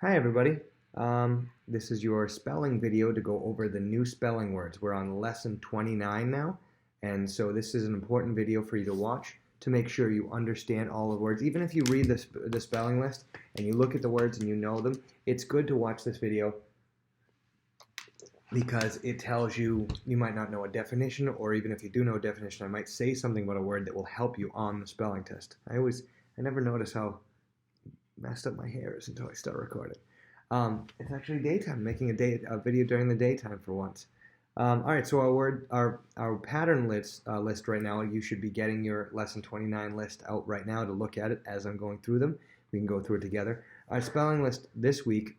Hi everybody. This is your spelling video to go over the new spelling words. We're on lesson 29 now, and so this is an important video for you to watch to make sure you understand all the words. Even if you read the spelling list and you look at the words and you know them, it's good to watch this video because it tells you might not know a definition, or even if you do know a definition, I might say something about a word that will help you on the spelling test. I never notice how messed up my hair is until I start recording. It's actually daytime. I'm making a video during the daytime for once. All right, so our pattern list right now. You should be getting your lesson 29 list out right now to look at it as I'm going through them. We can go through it together. Our spelling list this week.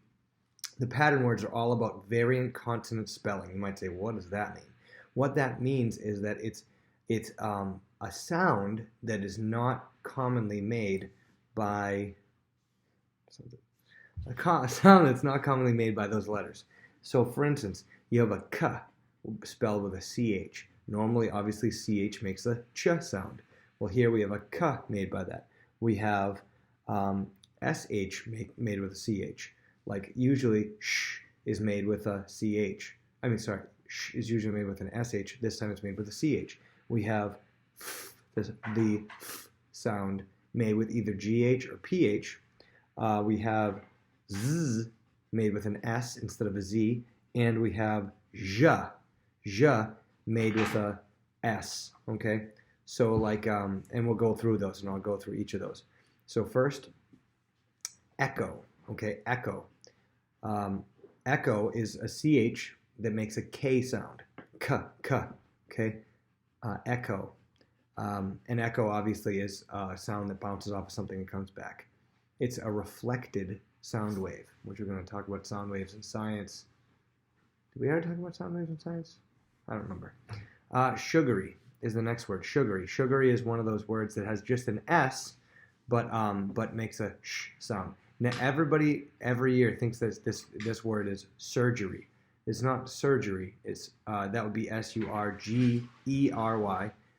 The pattern words are all about variant consonant spelling. You might say, what does that mean? What that means is that it's a sound that is not commonly made by a sound that's not commonly made by those letters. So, for instance, you have a k spelled with a ch. Normally, obviously, ch makes a ch sound. Well, here we have a k made by that. We have sh made with a ch. Like usually, sh is made with a ch. I mean, sorry, sh is usually made with an sh. This time it's made with a ch. We have the f sound made with either gh or ph. We have z made with an s instead of a z, and we have zh made with a s. Okay, so like, and we'll go through those, and I'll go through each of those. So first, echo. Okay, echo. Echo is a ch that makes a k sound. K. Okay, echo. An echo obviously is a sound that bounces off of something and comes back. It's a reflected sound wave, which we're going to talk about sound waves in science. Did we ever talk about sound waves in science? I don't remember. Sugary is the next word. Sugary. Sugary is one of those words that has just an S, but makes a sh sound. Now everybody every year thinks that this word is surgery. It's not surgery. It's that would be surgery.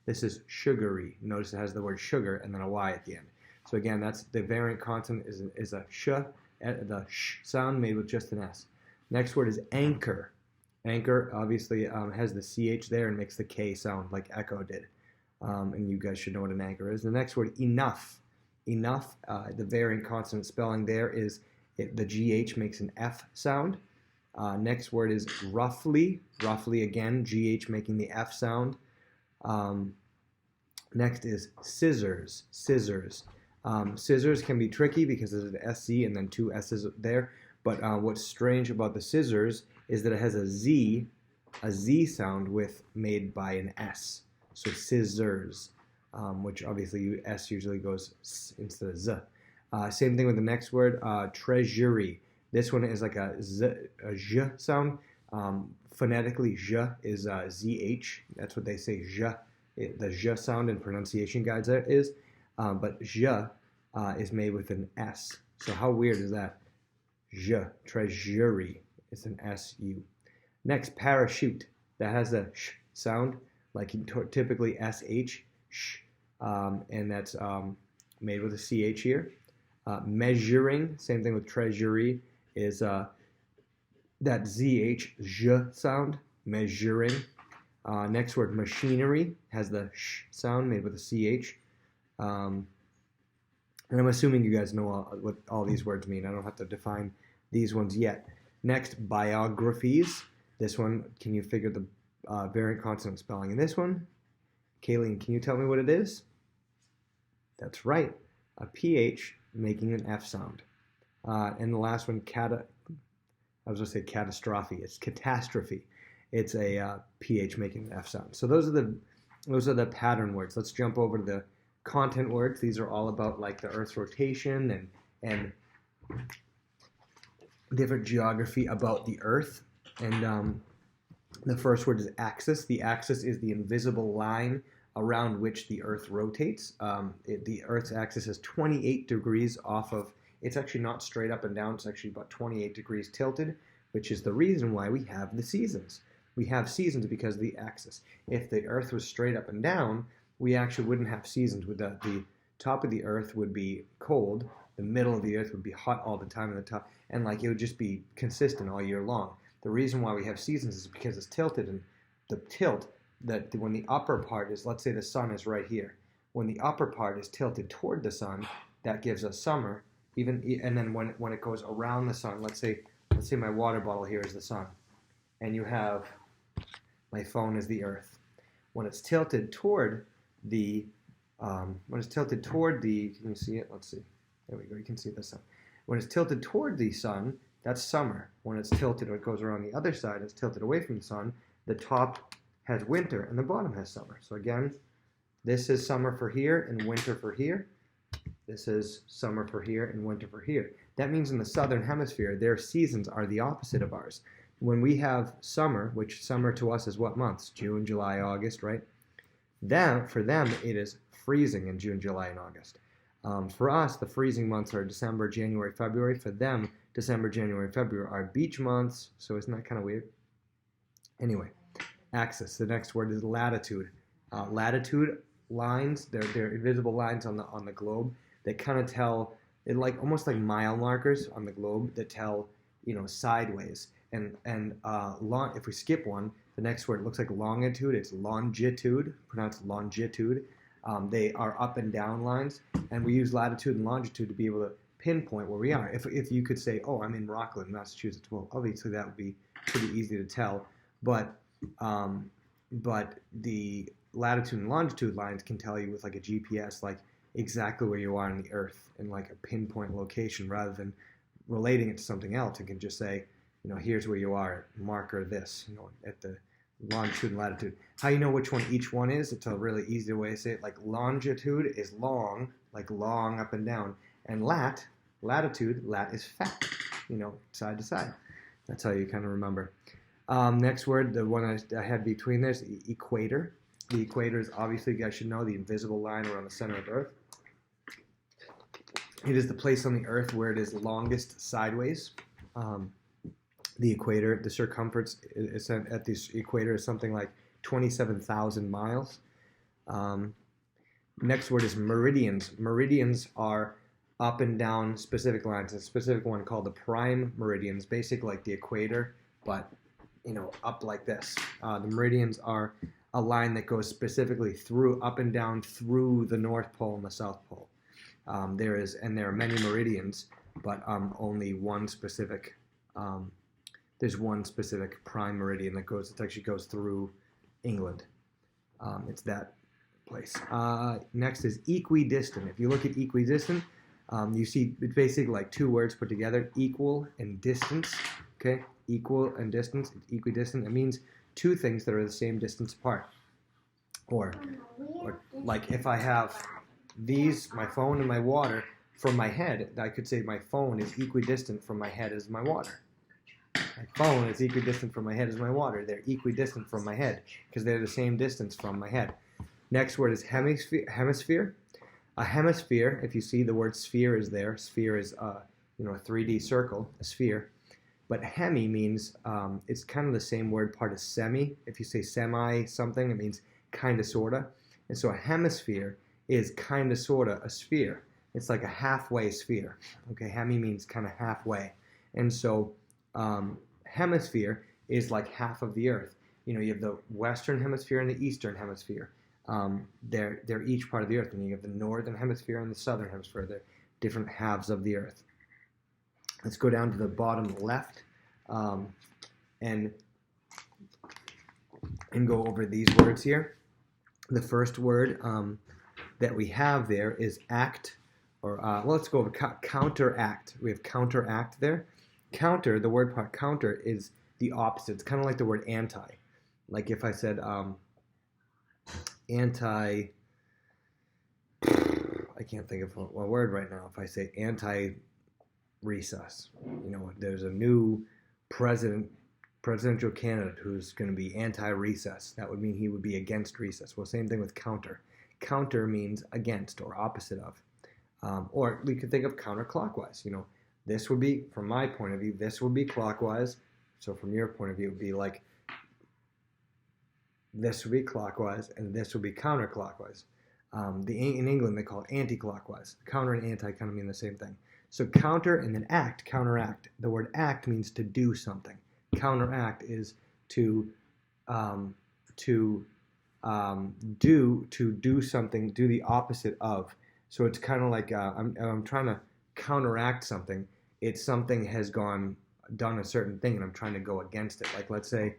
This is sugary. Notice it has the word sugar and then a y at the end. So again, that's the variant consonant is a sh, the sh sound made with just an s. Next word is anchor. Anchor obviously has the ch there and makes the k sound like echo did. And you guys should know what an anchor is. The next word, enough. Enough, the variant consonant spelling there is the gh makes an f sound. Next word is roughly. Roughly again, gh making the f sound. Next is scissors. Scissors. Scissors can be tricky because there's an SC and then two S's there. But what's strange about the scissors is that it has a Z sound made by an S. So scissors, which obviously S usually goes S instead of Z. Same thing with the next word, treasury. This one is like a Z sound. Phonetically, zh is ZH. That's what they say, zh. The zh sound in pronunciation guides is. But zh is made with an S. So how weird is that? Zh, treasury. It's an S-U. Next, parachute. That has a sh sound, like typically S-H, sh. And that's made with a C-H here. Measuring, same thing with treasury, is that Z-H, zh sound, measuring. Next word, machinery, has the sh sound made with a C-H. And I'm assuming you guys know what all these words mean. I don't have to define these ones yet. Next, biographies. This one, can you figure the variant consonant spelling in this one? Kayleen, can you tell me what it is? That's right, a PH making an F sound. And the last one, I was going to say catastrophe. It's catastrophe. It's a PH making an F sound. So those are the pattern words. Let's jump over to the content words. These are all about like the Earth's rotation and different geography about the Earth. And the first word is axis. The axis is the invisible line around which the Earth rotates. The Earth's axis is 28 degrees off of. It's actually not straight up and down. It's actually about 28 degrees tilted, which is the reason why we have the seasons. We have seasons because of the axis. If the Earth was straight up and down, we actually wouldn't have seasons. The top of the Earth would be cold, the middle of the earth would be hot all the time, and the top, and like it would just be consistent all year long. The reason why we have seasons is because it's tilted, and the tilt that when the upper part is, let's say the sun is right here, when the upper part is tilted toward the sun, that gives us summer. And then when it goes around the sun, let's say my water bottle here is the sun, and you have my phone is the earth. When it's tilted toward the can you see it? Let's see. There we go. You can see the sun. When it's tilted toward the sun, that's summer. When it's tilted or it goes around the other side, it's tilted away from the sun, the top has winter and the bottom has summer. So again, this is summer for here and winter for here. This is summer for here and winter for here. That means in the southern hemisphere, their seasons are the opposite of ours. When we have summer, which summer to us is what months? June, July, August, right? For them, it is freezing in June, July, and August. For us, the freezing months are December, January, February. For them, December, January, February are beach months. So isn't that kind of weird? Anyway, axis. The next word is latitude. Latitude lines. They're invisible lines on the globe that kind of tell it, like almost like mile markers on the globe that tell sideways. And if we skip one, the next word looks like longitude. It's longitude, pronounced longitude. They are up and down lines, and we use latitude and longitude to be able to pinpoint where we are. If you could say, oh, I'm in Rockland, Massachusetts, well, obviously that would be pretty easy to tell. But the latitude and longitude lines can tell you with like a GPS, like exactly where you are on the Earth in like a pinpoint location, rather than relating it to something else. It can just say, here's where you are, marker this, at the longitude and latitude. How you know which one each one is? It's a really easy way to say it. Like longitude is long, like long up and down, and latitude is fat, side to side. That's how you kind of remember. Next word, the one I had between this, equator. The equator is obviously, you guys should know, the invisible line around the center of Earth. It is the place on the Earth where it is longest sideways. The equator, the circumference is at the equator is something like 27,000 miles. Next word is meridians. Meridians are up and down specific lines. A specific one called the prime meridians, basically like the equator, but up like this. The meridians are a line that goes specifically up and down through the North Pole and the South Pole. There are many meridians, but only one specific. There's one specific prime meridian that actually goes through England. It's that place. Next is equidistant. If you look at equidistant, you see it's basically like two words put together, equal and distance. Okay, equal and distance. It's equidistant. It means two things that are the same distance apart. Or like if I have my phone and my water, from my head, I could say my phone is equidistant from my head as my water. My phone is equidistant from my head as my water. They're equidistant from my head because they're the same distance from my head. Next word is hemisphere. A hemisphere, if you see the word sphere is there. Sphere is a 3D circle, a sphere. But hemi means it's kind of the same word part as semi. If you say semi something, it means kind of, sort of. And so a hemisphere is kind of, sort of a sphere. It's like a halfway sphere. Okay, hemi means kind of halfway. And so hemisphere is like half of the Earth. You have the Western Hemisphere and the Eastern Hemisphere. They're each part of the Earth. And you have the Northern Hemisphere and the Southern Hemisphere. They're different halves of the Earth. Let's go down to the bottom left and go over these words here. The first word that we have there is act, or let's go over counteract. We have counteract there. Counter, the word part counter is the opposite. It's kind of like the word anti. Like if I said anti, I can't think of a word right now. If I say anti-recess, there's a new presidential candidate who's going to be anti-recess. That would mean he would be against recess. Well, same thing with counter. Counter means against or opposite of. Or we could think of counterclockwise. This would be, from my point of view, this would be clockwise. So from your point of view, it would be like this would be clockwise and this would be counterclockwise. In England, they call it anti-clockwise. Counter and anti kind of mean the same thing. So counter and then act, counteract. The word act means to do something. Counteract is to do something, do the opposite of. So it's kind of like I'm trying to counteract something. It's something has done a certain thing, and I'm trying to go against it. Like let's say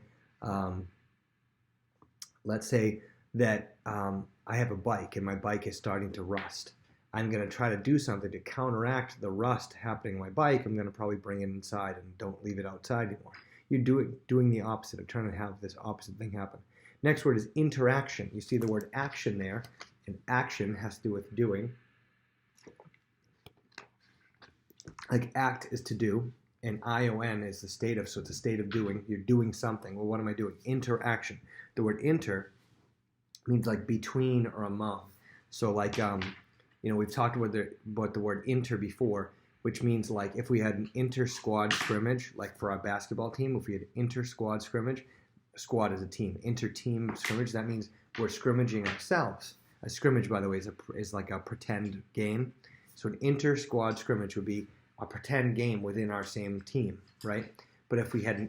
that I have a bike, and my bike is starting to rust. I'm going to try to do something to counteract the rust happening on my bike. I'm going to probably bring it inside and don't leave it outside anymore. You're doing the opposite of trying to have this opposite thing happen. Next word is interaction. You see the word action there, and action has to do with doing. Like act is to do, and ION is the state of, so it's a state of doing. You're doing something. Well, what am I doing? Interaction. The word inter means like between or among. So like, we've talked about the word inter before, which means like if we had an inter-squad scrimmage, like for our basketball team, if we had an inter-squad scrimmage, squad is a team, inter-team scrimmage, that means we're scrimmaging ourselves. A scrimmage, by the way, is like a pretend game. So an inter-squad scrimmage would be a pretend game within our same team, right? But if we had an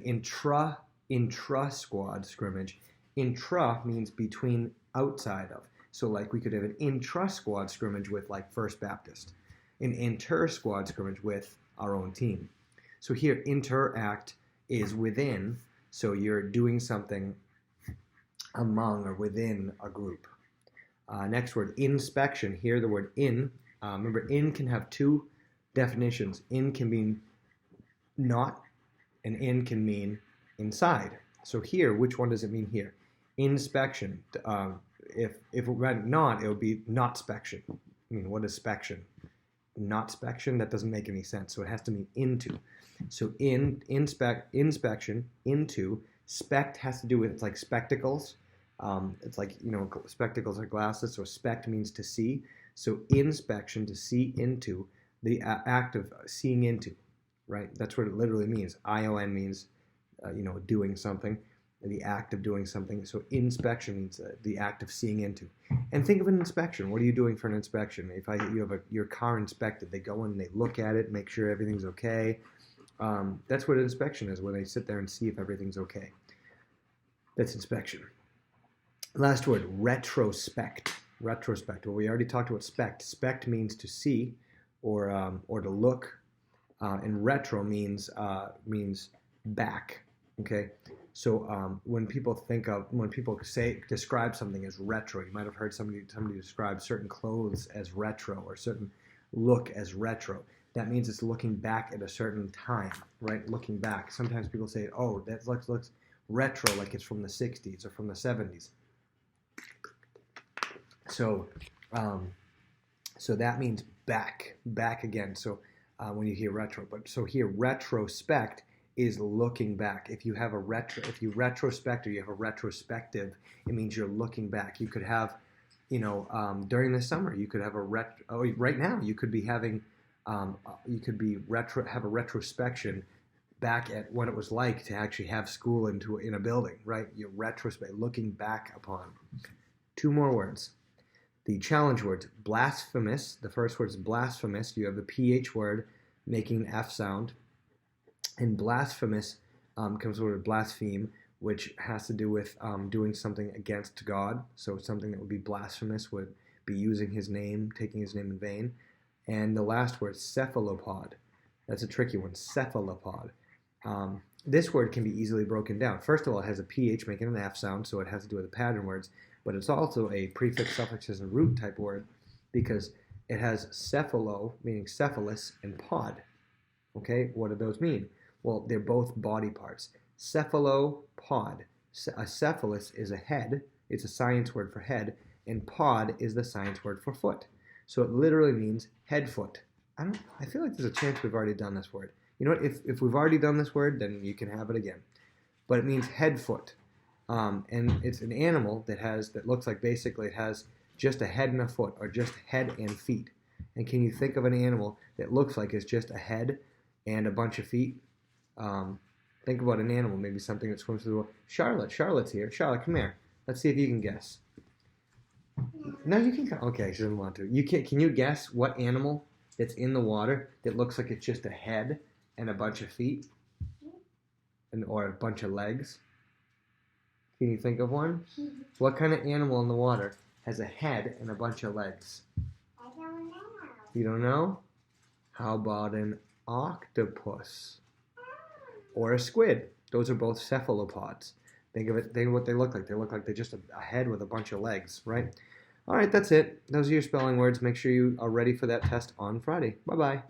intra-squad scrimmage, intra means between, outside of. So like we could have an intra-squad scrimmage with like First Baptist, an inter-squad scrimmage with our own team. So here, interact is within, so you're doing something among or within a group. Next word, inspection. Here the word in, remember in can have two definitions. In can mean not, and in can mean inside. So here, which one does it mean here? Inspection. If it meant not, it would be not spection. I mean, what is spection? Not spection? That doesn't make any sense. So it has to mean into. So inspection, into. Spect has to do with, it's like spectacles. It's like, spectacles are glasses. So spect means to see. So inspection, to see into, the act of seeing into, right? That's what it literally means. ION means, doing something. The act of doing something. So inspection means the act of seeing into. And think of an inspection. What are you doing for an inspection? If you have your car inspected, they go in and they look at it, make sure everything's okay. That's what an inspection is, when they sit there and see if everything's okay. That's inspection. Last word, retrospect. Retrospect. Well, we already talked about spect. Spect means to see or to look, and retro means back. Okay. So when people describe something as retro, you might have heard somebody describe certain clothes as retro or certain look as retro. That means it's looking back at a certain time, right? Looking back. Sometimes people say, oh, that looks retro, like it's from the 60s or from the 70s. So that means back again. So when you hear retro, so here retrospect is looking back. If you retrospect or you have a retrospective, it means you're looking back. You could have, during the summer, you could have right now you could be having, have a retrospection back at what it was like to actually have school in a building, right? You're looking back upon. Two more words. The challenge words, blasphemous. The first word is blasphemous. You have the PH word making F sound. And blasphemous comes from the word blaspheme, which has to do with doing something against God. So something that would be blasphemous would be using his name, taking his name in vain. And the last word, cephalopod. That's a tricky one, cephalopod. This word can be easily broken down. First of all, it has a PH making an F sound, so it has to do with the pattern words. But it's also a prefix, suffixes, and root type word because it has cephalo, meaning cephalus, and pod. Okay, what do those mean? Well, they're both body parts. Cephalopod. A cephalus is a head. It's a science word for head. And pod is the science word for foot. So it literally means head foot. I feel like there's a chance we've already done this word. You know what? If we've already done this word, then you can have it again. But it means head foot. And it's an animal that looks like basically it has just a head and a foot, or just head and feet. And can you think of an animal that looks like it's just a head and a bunch of feet? Think about an animal, maybe something that swims through the water. Charlotte's here. Charlotte, come here. Let's see if you can guess. No, you can. Okay, she doesn't want to. You can. Can you guess what animal that's in the water that looks like it's just a head and a bunch of feet, or a bunch of legs? Can you think of one? What kind of animal in the water has a head and a bunch of legs? I don't know. You don't know? How about an octopus or a squid? Those are both cephalopods. Think of it. Think of what they look like. They look like they're just a head with a bunch of legs, right? All right, that's it. Those are your spelling words. Make sure you are ready for that test on Friday. Bye bye.